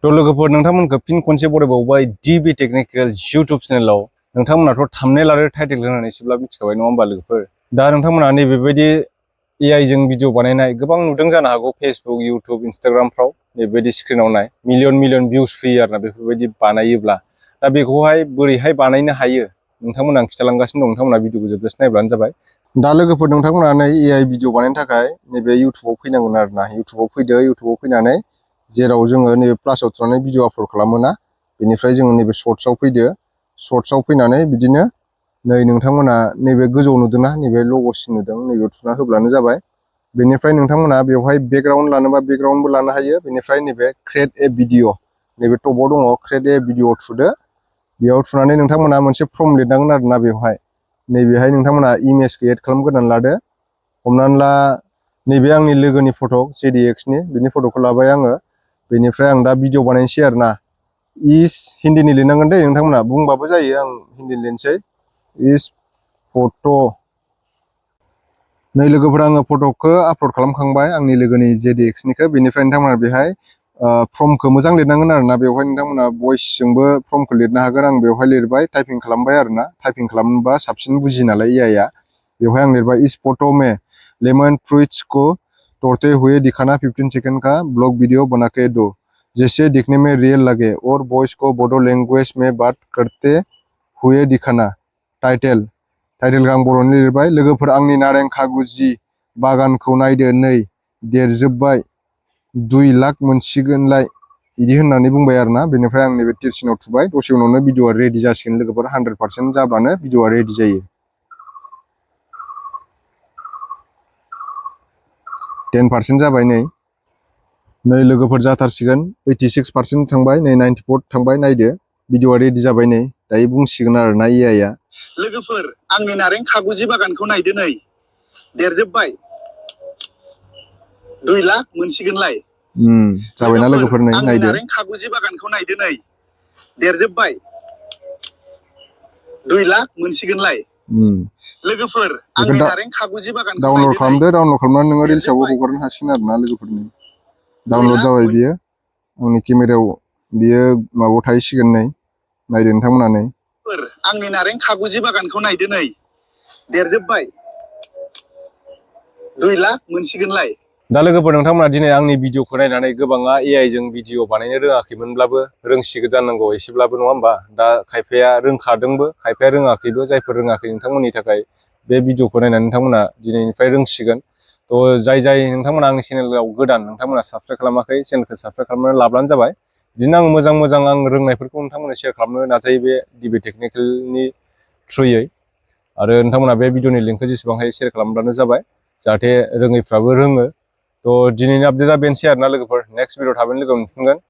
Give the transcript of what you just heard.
थ' लोगोफोर नोंथांमोनखौ फिन खनसे बरायबावबाय DB टेक्निकेल इउटुब चेनेलाव नोंथांमोनाथ' थाम्बनेल आरो टाइटेल होनानै एसेब्ला मिथिखाबाय नङा होमबा लोगोफोर। दा नोंथांमोना नैबेबायदि AI जों भिडिअ बानायनाय गोबां नुदों जानो हागौ फेसबुक इउटुब इन्स्टाग्रामफ्राव बेबायदि स्क्रिनाव नाय मिलियन भिउस फैयो आरोना बेफोरबायदि बानायोब्ला। दा बेखौहाय बोरैहाय बानायनो हायो नोंथांमोना आं खिथालांगासिनो दं, नोंथांमोना भिडिअखौ जोबजासे नायब्लानो जाबाय। दा लोगोफोर नोंथांमोना नै AI भिडिअ बानायनो थाखाय नैबे इउटुबाव फैनांगोन आरोना। इउटुबाव फैदो, इउटुबाव फैनानै जेराव जोङो नैबे प्लासआव थुनानै भिडिअ आपल'ड खालामोना बेनिफ्राय जोङो नैबे सर्ट्सआव फैदो। सर्ट्सआव फैनानै बिदिनो नै नोंथांमोना नैबे गोजौआव नुदोंना नैबे लग'सिन नुदों नैबेयाव थुना होब्लानो जाबाय। बेनिफ्राय नोंथांमोना बेवहाय बेकग्राउन्ड लानोबा बेकग्राउन्डबो लानो हायो। बेनिफ्राय नैबे क्रिएट ए भिडिअ नैबे टपाव दङ क्रिएट ए भिडिअ थुदो। बेयाव थुनानै नोंथांमोना मोनसे फर्म लिरनांगोन आरोना। बेवहाय नैबेहाय नोंथांमोना इमेजखौ एड खालामग्रोनानै लादो। हमनानै ला नैबे आंनि लोगोनि फट' JDXनि बिनि फट'खौ लाबाय आङो। बेनिफ्राय आं दा भिडिअ बानायनोसै आरोना। हिन्दीनि लिरनांगोन दे नोंथांमोना, बुंबाबो जायो, आं हिन्दीनि लिरनोसै। फट' नै लोगोफोर आङो फट'खौ आपल'ड खालामखांबाय आंनि लोगोनि JDXनिखौ। बेनिफ्राय नोंथांमोना बेहाय फर्मखौ मोजां लिरनांगोन आरोना। बेवहाय नोंथांमोना भइसजोंबो फर्मखौ लिरनो हागोन। आं बेवहाय लिरबाय, टाइपिं खालामबाय आरोना। टाइपिं खालामबा साबसिन बुजियो नालाय AI आ। बेवहाय आं लिरबाय इस फटो में लेमन फ्रूट्स को तोड़ते हुए दिखाना 15 सेकंड का ब्लॉग वीडियो बना के दो, जैसे दिखने में रियल लगे और वॉइस को बोडो लैंग्वेज में बात करते हुए दिखाना। टाइटेल आं बर'नि लिरबाय। लोगोफोर आंनि नारें खागुजि बागानखौ नायदो नै देरजोब्बाय 2 लाख मोनसिगोनलाय बिदि होननानै बुंबाय आरोना। बेनिफ्राय आं नैबे तिरसिनाव थुबाय। दसे उनावनो भिडिअआ रेडि जासिगोन लोगोफोर। 100% जाब्लानो भिडिअआ रेडि जायो। 10% जाबाय नै लोगोफोर जाथारसिगोन। 86% थांबाय, नै 94 थांबाय। नायदो भिडिअआ रेडि जाबाय नै। दायो बुंसिगोन आरोना AI आ। लोगोफोर आंनि नारें खागुजि बागानखौ नायदो नै देरजोब्बाय 2 लाख मोनसिगोनलाय। जाबायना लोगोफोर नै आंनि नायदो। नारें खागुजि बागानखौ नायदो नै देरजोब्बाय 2 लाख मोनसिगोनलाय। लोगोफोर आंनि नारें खागुजि बागानखौ डाउनलड नायदो नै खालामदो। डाउनलड खालामनानै नोङो रिल्सआवबो हगारनो हासिगोन आरोना लोगोफोरनि। डाउनलड जाबाय बियो आंनि केमेरायाव, बियो माबायाव थाहैसिगोन नै। नायदो नोंथांमोना नै। आंनि नारें खागुजि बागानखौ नायदो नै देरजोब्बाय 2 लाख मोनसिगोनलाय। दा लोगोफोर नोंथांमोना दिनै आंनि भिडिअखौ नायनानै गोबाङा AI जों भिडिअ बानायनो रोङाखैमोनब्लाबो रोंसिगोन जानांगौ एसेब्लाबो, नङा होमबा। दा खायफाया रोंखादोंबो खायफाया रोङाखैबो। जायफोर रोङाखै नोंथांमोननि थाखाय बे भिडिअखौ नायनानै नोंथांमोना दिनैनिफ्राय रोंसिगोन। थ' जाय नोंथांमोना आंनि चेनेलाव गोदान नोंथांमोना साबस्क्राइब खालामाखै चेनेलखौ साबस्क्राइब खालामनानै लाब्लानो जाबाय। बिदिनो आं मोजां आं रोंनायफोरखौ नोंथांमोननो शेयार खालामनो नाजायो बे DB टेक्निकेलनि थ्रुयै। आरो नोंथांमोना बे भिडिअनि लिंकखौ जेसेबां हायो शेयार खालामब्लानो जाबाय, जाहाथे रोङैफ्राबो रोङो। थ' दिनैनि आपडेटआ बेनोसै आरोना लोगोफोर। नेक्स्ट भिडिअ थाबैनो लोगो मोनफिनगोन।